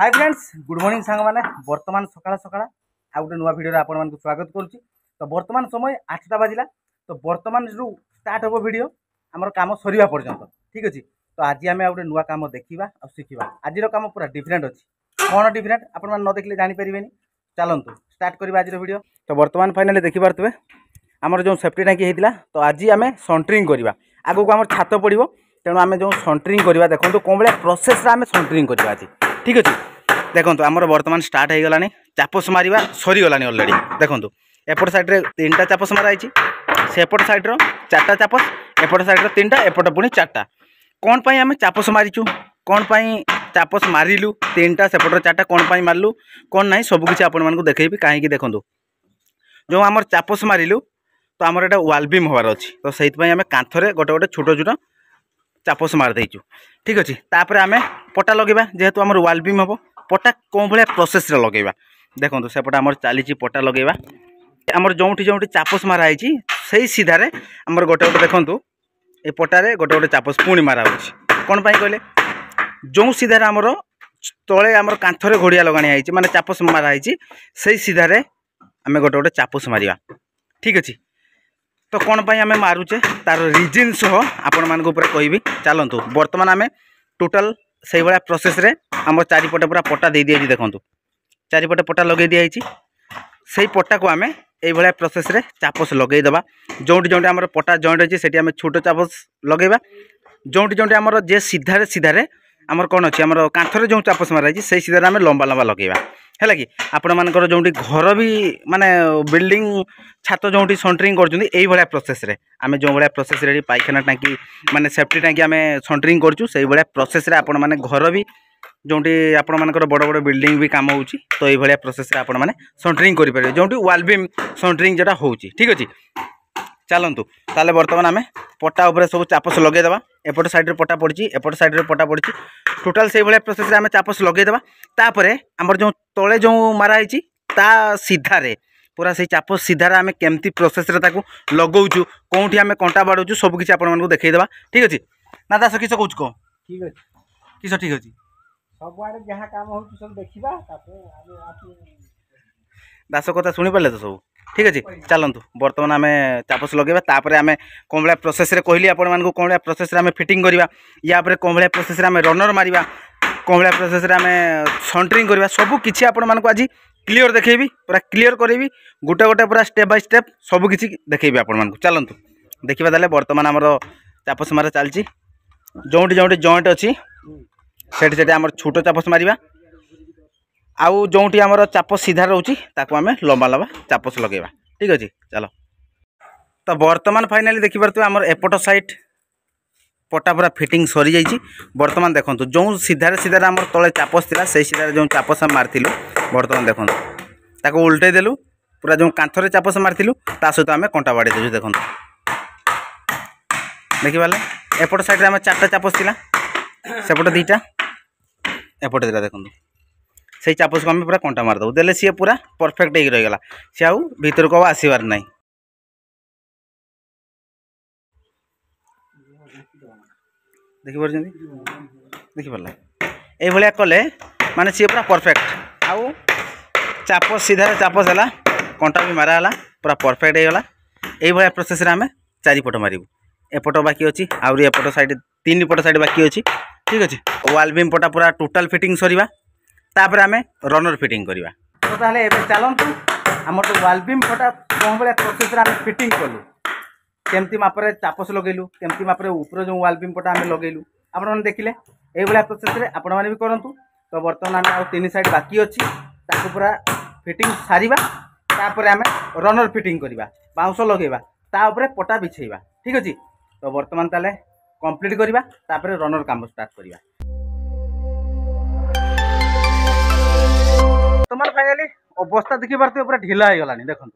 Hi friends good morning सांग मैंने बर्तमान सकाळ सकाळ आ गोटे नुआ भिडियो आपण मानक स्वागत करुच्ची। तो बर्तमान समय 8टा बाजिला। तो बर्तमान जो स्टार्ट हम भिडियो आमर काम सरिया पर्यंत ठीक अच्छे। तो आज आम गोटे नुआ काम देखा और शिखा। आज काम पूरा डिफरेंट अच्छी कौन डिफरेंट आप न देखले जानीपर। चलतु स्टार्ट करवा आज भिडियो। तो बर्तमान फाइनाली देखिपे आमर जो सेफ्टी टाँकी होता। तो आज आम सन्ट्रिंग करवा आगू को आम छात पड़ो तेणु आम जो सन्ट्रिंग करवा देखो कौन भाया प्रोसेस आम सन्ट्रिंग करवा आज ठीक अच्छे। देखो आमर बर्तमान स्टार्ट हो गलानी चापस मारिबा सरीगलानी अलरेडी। देखो एपट साइड्रे 3टा चापस माराई सेपट साइड्र 4टा चापस एपट साइड्र 3टा एपट पुणी 4टा। कौन पाई आम चापस मारिचु कौन पाई चापस मारिलु 3टा सेपट 4टा कौन पाई मारलु कौन ना सबकि आपण मानकु देखैबी। कहीं देखो जो आमर चापस मारिलु तो आमर एटा वाल बीम होबार अच्छी। तो सही आम कांथरे गोटे गोटे छोट छोट चापस मार देचु ठीक अच्छे। तापर आम पटा लगेबा जेहेतु आमर वाल बीम हम पटा कौन भाया प्रोसेस लगेबा। देखो सेपटे आमर चली पटा लगेबा आमर जोटी जोटी चापस माराई से सीधारे आमर गोटे गोटे देखो ये पटारे गोटे गोटे चापस पुणी मारा कौन पाई कहले जो सीधारे आमर तले आमर कांथरे घोड़िया लगाई माने चापस माराई से सीधारे आम गोटे गोटे चापस मारिबा ठीक अच्छे। तो कौन पाई आम मारुचे तार रिजन सह आपण मानक कहबी। चलतु बर्तमान आम टोटाल से भाया प्रोसेस रे आम चारिपटे पूरा पटा दे दिया। देखो चारिपटे पटा लगे दिखाई से पटा को आम ये प्रोसेस रे चापस लगेदेवा। जोटी जोटी आम पटा जॉइंट अच्छी से छोट चापस लगेबा। जोटी जोटी आम जे सीधारे सीधारे आमर कौन अच्छी आम कांथरे जो चापस माराई से सीधारे आम लंबा लंबा लगेबा है कि आपण मानकर जोटी घर भी माने बिल्डिंग छात जोटी सन्ट्रिंग कर प्रोसेस रे आम जो भाया प्रोसेस रे पाइखाना टाँकी माने सेफ्टी टाँकी आम सन्ट्रिंग करूँ से भाया प्रोसेस रे आपण माने घर भी जोटी आपण मानकर बड़ बड़ बिल्डिंग भी काम होची। तो ये भाया प्रोसेस रे आपण माने सन्ट्रिंग करि परिबे जोटी वाल बीम सन्ट्रिंग जेटा होची ठीक अछि। चलतु ताले बर्तमान आम पटा उपरे सब चापस लगेदेवा। एपट साइड पटा पड़ी एपट साइड पटा पड़ी टोटाल से भाया प्रोसेस रे आम चापस लगेदेवा। तापरे आमर जो तले जो माराई ता सीधारे पूरा से चापस सीधारे आम केमती प्रोसेस रे ताकू लगाऊचु कौटी आम कंटा बाड़ूचु सबकि आपण मानकु देखैदेवा ठीक अछि ना। दास किस कहूँ कह ठीक अच्छे किस ठीक अच्छे सब आड़े जहाँ काम हो सब देखा दास कथा शुणी पारे तो सब ठीक अच्छे। चलतु बर्तमान आम चापस लगेबा तापर आम कौन भाया प्रोसेस रे कहली आपण मानकु कौन भाया प्रोसेस रे आम फिटिंग करवा या कौन भाया प्रोसेस रे आम रनर मारिबा कौन भाया प्रोसेस रे आम सन्ट्रिंग करवा सब किछि आपण मानकु आज क्लियर देखैबी पूरा क्लियर करेबी गोटे गोटे पूरा स्टेप बाय स्टेप सब किछि देखैबी आपण मानकु। चलतु देखिबा ताले बर्तमान आमर चापस मारा चलची जोटी जोटी जॉइंट अच्छी सेठी सेठी आमर छोट चापस मारिबा आउ जोटी आमर चापस सीधा रोची ताकू आम लंबा लंबा चापस लगेबा ठीक अच्छे। चलो तो बर्तमान फाइनाली देखि पारथि आमर एपट साइड पटा पूरा फिटिंग सरी जाइए। बर्तमान देखो जो सीधारे सीधारे आमर तले चापस थिला से सीधारे जो चापस आम मारिथिलु बर्तमान देखो ताकू उल्टे देलु पूरा जो कांथरे चापस मारिथिलु ता सहित आम कंटा बाड़ी देजु। देखो देखिपारे एपट साइड आम 4टा चापस थिला सेपट 2टा एपट 2टा देखो से चापस को आम पूरा कंटा मारदेव देले सी पूरा परफेक्ट हो रहीगला सी आउ भीतर को आसबार ना। देखिपार देखिपारे ये कले माने सी पूरा परफेक्ट आउ चापस सीधारे चापस है कंटा भी मारा पूरा परफेक्ट होगा। ये प्रोसेस आम 4पट मारू एपट बाकी अच्छी आउरी एपट साइड 3 पट साइड बाकी अच्छी ठीक अच्छे। वाल बीम पटा पूरा टोटाल फिटिंग सरीबा तापर आम रनर फिटिंग करवा। तो ताले एबे चलतु आम तो वाल बीम पटा कौन भाया प्रोसेस आम फिटिंग कलु केमती मापरे चापस लगेलु केमती मापरे ऊपर जो वाल बीम पटा आम लगेलु आपण माने देखिले ये भाया प्रोसेस रे आपण माने भी करंतु। तो बर्तमान आम 3 साइड बाकी अच्छी ताकू पूरा फिटिंग सारिबा तापर आम रनर फिटिंग करवा बाउंस लगेबा ता ऊपर पटा बिछेबा ठीक अच्छे। तो बर्तमान ताले कंप्लीट करवा तापर रनर काम स्टार्ट करवा। बर्तमान फाइनाली अवस्था देखी पारे पूरा ढिला हो गलानी देखो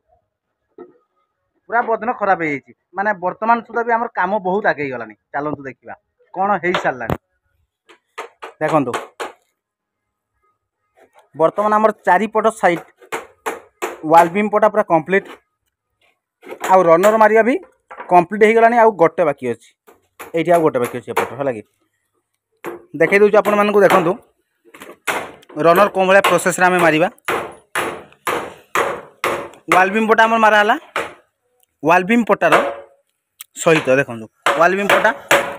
पूरा बदन खराब हो जाइए माने बर्तमान सुधा भी आमर काम बहुत आगे गलानी। चलतु देखा कौन हो सारा देखो बर्तमान आमर 4पट साइड वाल बीम पटा पूरा कंप्लीट आउ रनर मारिया भी कंप्लीट हो गलानी आउ गोटे बाकी अच्छी ये गोटे बाकी अच्छी एपट है कि देखई दूँ आपण मानकु देखंतु रनर कौन भाया प्रोसेस आम मारिबा वाल बीम पटा आम माराला वाल बीम पटार सहित देखो वाल बीम पटा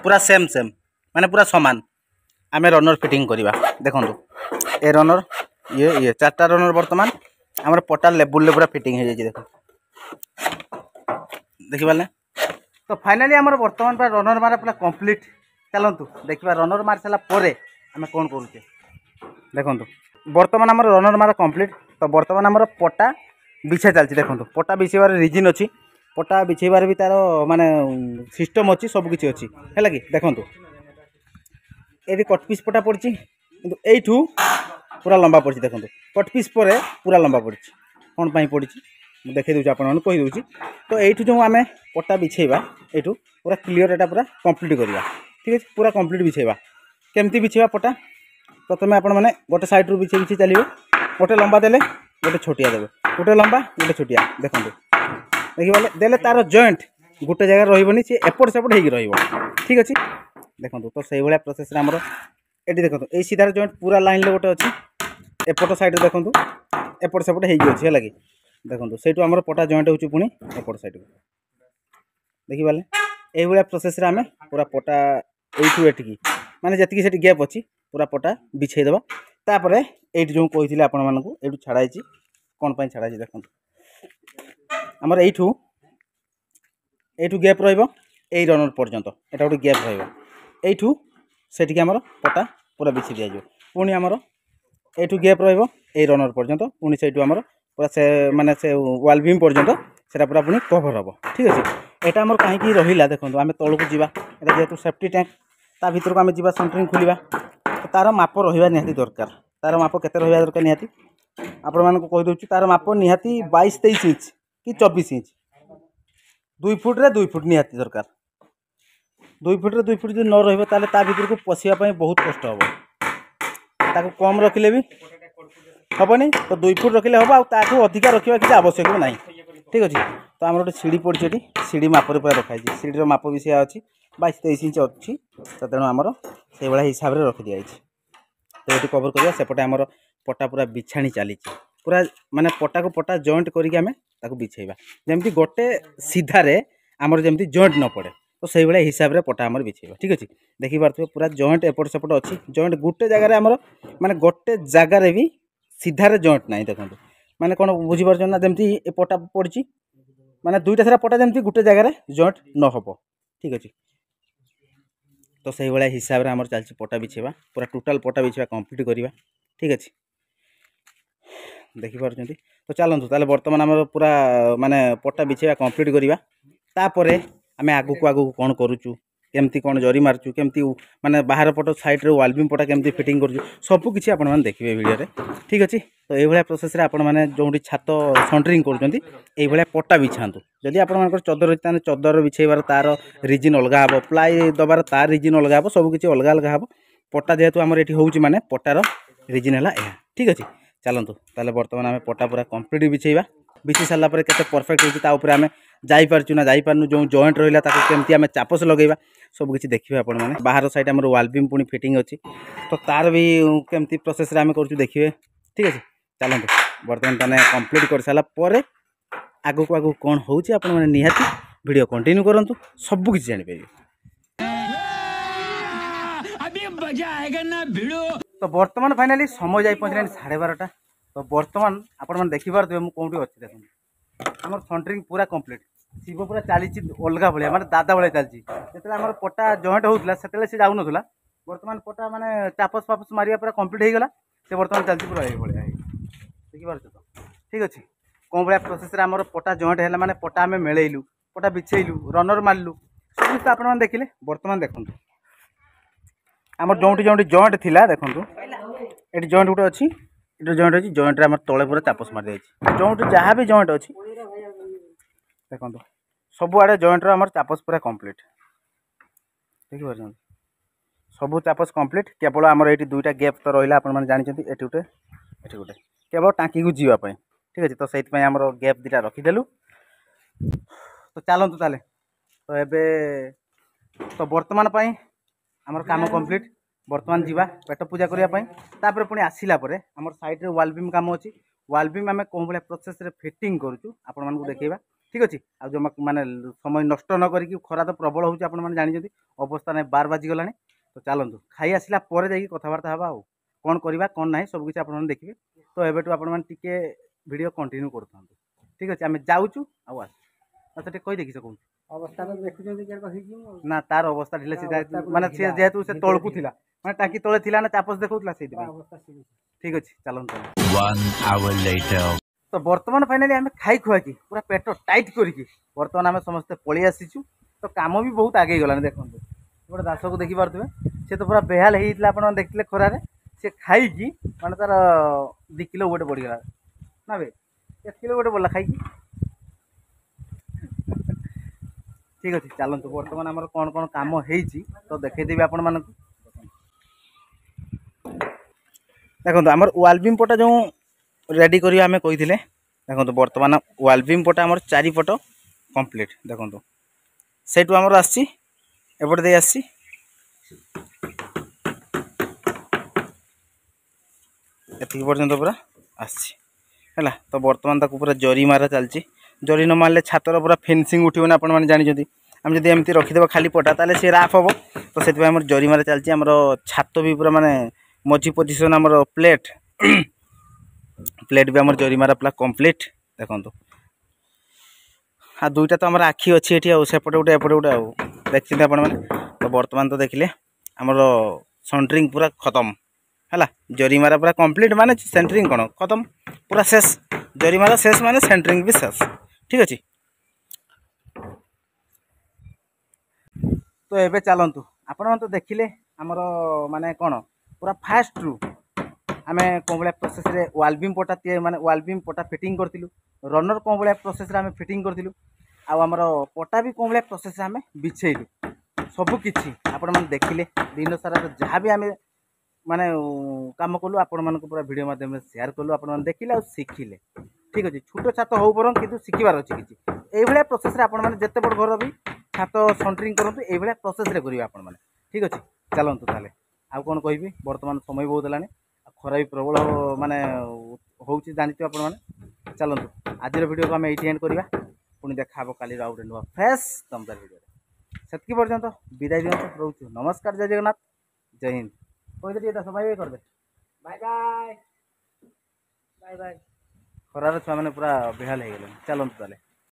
पूरा सेम सेम माने पूरा सामान आम रनर फिटिंग करवा देखो ए रनर ये ये चार्टा रनर बर्तमान आम पटा लेवल पूरा फिटिंग हो जाए देख देखिपारे तो फाइनाली आम बर्तमान पूरा रनर मारा पूरा कंप्लीट चलतु देखा रनर मार सारापर आम कौन करुचे देखो बर्तमान आम रनर मारा कंप्लीट तो बर्तमान आम पटा बिछा चलती देखो पटा बिछाइबार रिजिन अच्छी पटा बिछाइबार भी तार माने सिस्टम अच्छी सबकि अच्छी है कि देखो ये कटपिस पटा पड़ी कि यू पूरा लंबा पड़ी देखो कटपिस पर पूरा लंबा पड़ी कौन पाई पड़ी देखी दूसरी आपको कहीदे तो यू जो आम पटा बिछेबा यू पूरा क्लीयर एटा पूरा कंप्लीट करवा ठीक है पूरा कंप्लीट बिछेबा केमती बिछेबा पटा प्रथम आपण मैंने गोटे सैड रू बिछे बिछे चलिए गोटे लंबा देले गोटे छोटिया देवे गोटे लंबा गोटे छोटिया देखो देखिए देले तार जॉइंट गोटे जगह रही सी एपट सेपट हो ठीक अच्छे देखो तो से भाया प्रोसेस आमर ये देखो ये सीधार जॉइंट पूरा लाइन ले गोटे अच्छी एपट साइड देखो एपट सेपट होगी है कि देखो से पटा जॉइंट हो पुणी एपट साइड देखिपारे ये प्रोसेस आम पूरा पटा ये माने जी से गैप अच्छी पूरा पटा बिछेदेवा तापर ये जो कही आपण मानक ये छाड़ाई कौन पाई छाड़ाई देखो आमर यू गैप रही रनर पर्यंत एटा गोटे गैप रही से आमर पटा पूरा बिछी दि जाए पुणी आमर यू गैप रही रनर पर्यंत पुणी से आमर पूरा से माने से वाल बीम पर्यंत से पूरा पुणी कभर हम ठीक अच्छे यहाँ आमर कहीं रहा देखो आम तौक जावा जेहतु सेफ्टी टैंक ता भर को आम जा सेंटरिंग खोलिया तो तार माप रहा निहाती दरकार तार माप केते रहा दरकार निहाती आपण मानक कही दूँ तार माप निहाती 22-23 इंच कि 24 इंच 2 फुट रे 2 फुट निहाती दरकार 2 फुट रे 2 फुट जो न रहा भर को पशिया बहुत कष्ट हम कम रखिले भी हेनी तो 2 फुट रखिले हम आठू अधिका रखा किसी आवश्यक भी ना ठीक अच्छे तो आम गोटे सीढ़ी पड़ी ये सीढ़ी मापर पूरा रखाई सीढ़ीर माप भी सी अच्छी 22-23 इंच अच्छी तो तेणु आमर से भाया हिसाब से रखी दिखाई तो ये कवर करवा सेपटे आमर पटा पूरा बिछाणी चली पूरा माने पटा को पटा जॉइंट करके आम बिछेबा जमती गोटे सीधारे आमर जमती जॉइंट न पड़े तो से भाया हिसाब से पटा आमर बिछेबा ठीक अच्छे देखी पार्थे पूरा जॉइंट एपट सेपट अच्छी जॉइंट गोटे जगार आमर माने गोटे जगार भी सीधारे जॉइंट ना देखो माने कौन बुझीपार ना जमती ए पटा पड़ी माने दुईटा सारा पटा जमती गोटे जगार जॉइंट न हम ठीक अच्छे तो से भाया हिसाब से आमर चलती पटा बिछेबा पूरा टोटाल पटा बिछेबा कंप्लीट करवा ठीक अच्छे देखिपार तो चलतु ताले बर्तमान आमर पूरा माने पटा बिछेबा कंप्लीट करवा तापर आम आगू आगू कौन करुचु केमती कौन जरी मार्चु केमती माने बाहर पट साइड रे वाल बीम पटा केमती फिटिंग करुचु सब किसी आपण मैंने देखिए वीडियो ठीक अच्छे तो ये प्रोसेस आपण मैंने जो छात सेंटरिंग कर पटा बिछातु जदि आप चदर अच्छे चदर बिछेबार तार रिजिन अलग हम प्लाई दबार तार रिजिन अलग हम सबकि अलग अलग हम पटा जेहेतु आमर ये हूँ माने पटार रिजिन है ठीक अच्छे चलतु ताले बर्तमान आम पटा पूरा कंप्लीट बिछेबा बिछी सारापर के परफेक्ट होती आम जापारचु ना जापारनु जो जॉइंट रहा केमती आम चापस लगेगा सबकि देखिए आपण मैंने बाहर साइड आम वाल बीम पुणी फिटिंग अच्छी तो तार भी केमती प्रोसेस आम कर देखिए ठीक अच्छे चलतु बर्तमान ताने कंप्लीट कर सारापर आगू आगू कौन होची आपण माने निहाती वीडियो कंटिन्यू करंतु सब कुछ जानि पाइबे अभी मजा आएगा ना वीडियो तो वर्तमान फाइनली समय जाई पहुंचले 12:30 तो वर्तमान आपण माने देखि पारथबे मु कोंठी अछि देखु हमर सेंटरिंग पूरा कंप्लीट शिव पूरा चली अलगा भाया माने दादा भाया चलची जेते हमर पटा जॉइंट होउतला सेतेले से जाउ नथुला वर्तमान पटा माने चापस पापस मारिया पूरा कंप्लीट हे गला से वर्तमान चलची पूरा हे भाया देखि पारछ तो ठीक अछि कौन भाया प्रोसेस आमर पटा जॉइंट है माने पटा आम मेलैलु पटा बिछेलु रनर मारलु सब जिन आप देखिले बर्तमान देखु आमर जो जॉइंट थिला देखु ये जॉइंट गोटे अच्छी ये जॉइंट अच्छी जॉइंट आम तले पूरा चापस मार जाइए जॉइंट जहाँ भी जॉइंट अच्छी देखो सबुआड़े जॉइंट आमर चापस पूरा कंप्लीट देखिए सब चापस कंप्लीट केवल आमर ये दुईटा गैप तो रहा आप जानते ये गोटे ये गोटे केवल टाँकी को जीवाई ठीक अच्छे तो से आम गैप दुटा रखीदेलु तो चलतु ताले तो एबे तो बर्तमान आमर काम कंप्लीट बर्तमान जीवा पेट पूजा करने तापर पुणी आसला आम साइड रे वाल बीम काम अच्छी वाल बीम आम कौन भाई प्रोसेस रे फिटिंग करूँ आपण मानक देखा ठीक अच्छे आज जो माने समय नष्ट न करी खरा तो प्रबल होची आपण माने जानि अवस्था नहीं 12 बाजी गलानी तो चलतु खाई आसला कथबार्ता हाँ कौन करवा कौन ना सब किसी आप देखिए तो एबेटू आपण माने टिके वीडियो कंटिन्यू करता ठीक अच्छे आम जाऊँ आस अच्छा कही देखी कौन अवस्था देखुं ना तार अवस्था ढिले सीधा माने सी जेहेतु से तलकू थिला माने टाकी तले थिला ना चापस देखौतला सेति ठीक अछि चलन 1 hour later तो वर्तमान फाइनली आम खाई खुआ की पूरा पेट टाइट करिकी वर्तमान आम समस्ते पळि आसीचु तो काम भी बहुत आगे गलानी देखंतु गोटे दास को देखि पारथुबे से तो पूरा बेहाल हेइतला आपण देखले खरारे से खाई की माने तार 2 किलो गोटे बढ़ी गला ना बे 1 किलो गोटे बोला खाई की ठीक अच्छे चलतु बर्तमान आम कौन कौन कम हो तो देखदेवी आपण मानक देखो आम वाल बीम पटा जो रेडी करिया आमे कहिथिले देखो बर्तमान वाल बीम पटा आम 4 पट कंप्लीट देखो सेटू आमर आसी एपटे दे आसी एति पर्यंत पूरा आसी है तो बर्तमान ताकू पूरा जरी मारा चलची जरी न मारे छातर पूरा फेंसिंग उठिबन आपण माने जानि आम जब एमती रखीदेव खाली पटा ताले सी राफ हम तो से जरी मारे चलती आम छात भी पूरा माने मझी पोजिशन आम प्लेट प्लेट भी आम जरी मारा पूरा कंप्लीट देखो हाँ दुईटा तो आम आखि अच्छी ये सेपटे गोटे एपटे गोटे देखते आपण मैंने तो बर्तमान तो देखिले आमर सेंटरिंग पूरा खत्म है जरी मारा पूरा कंप्लीट माने सेंटरिंग कौन खत्म पूरा शेष जरी मारा शेष माने सेंटरिंग भी शेष ठीक अच्छे तो एबे चलतु आपण तो देखिले आमर माने कौन पूरा फास्ट रु आम कौन भाया प्रोसेस रे वाल बीम पटा माने वाल बीम पटा फिटिंग करथिलु रनर कौन भाया प्रोसेस रे आम फिटिंग करथिलु आमर पटा भी कौन भाया प्रोसेस रे आम बिछेलु सब किछि आपण माने देखिले दिन सारा जहाँ भी आम माने काम कलु आपण मानक पूरा वीडियो माध्यम शेयर कलु आपण माने देखिले आ शिखिले ठीक अच्छे छोट छात हो बर कि शिखबार अच्छी किसी ये प्रोसेस रे आपण माने जेते बड़ घर भी छात सेंटरिंग करंतु ये प्रोसेस रे करिवे आपण माने ठीक अच्छे चलतु ताले आ कौन कहि बर्तमान समय बहुत है खरा भी प्रबल माने होउची जानितो आपण माने चलतु आज वीडियो को आम ये एंड करवा पुणी देखा काली आउ नुआ फ्रेश दमदार वीडियो सेतकी पर्यंत विदाय दियंतु रोचु नमस्कार जय जगन्नाथ जय हिंद कहि दे दस बाय कर दे बाय बाय बाय बाय खरार छुआ मैंने पूरा बेहाल हो गए चलतु ताले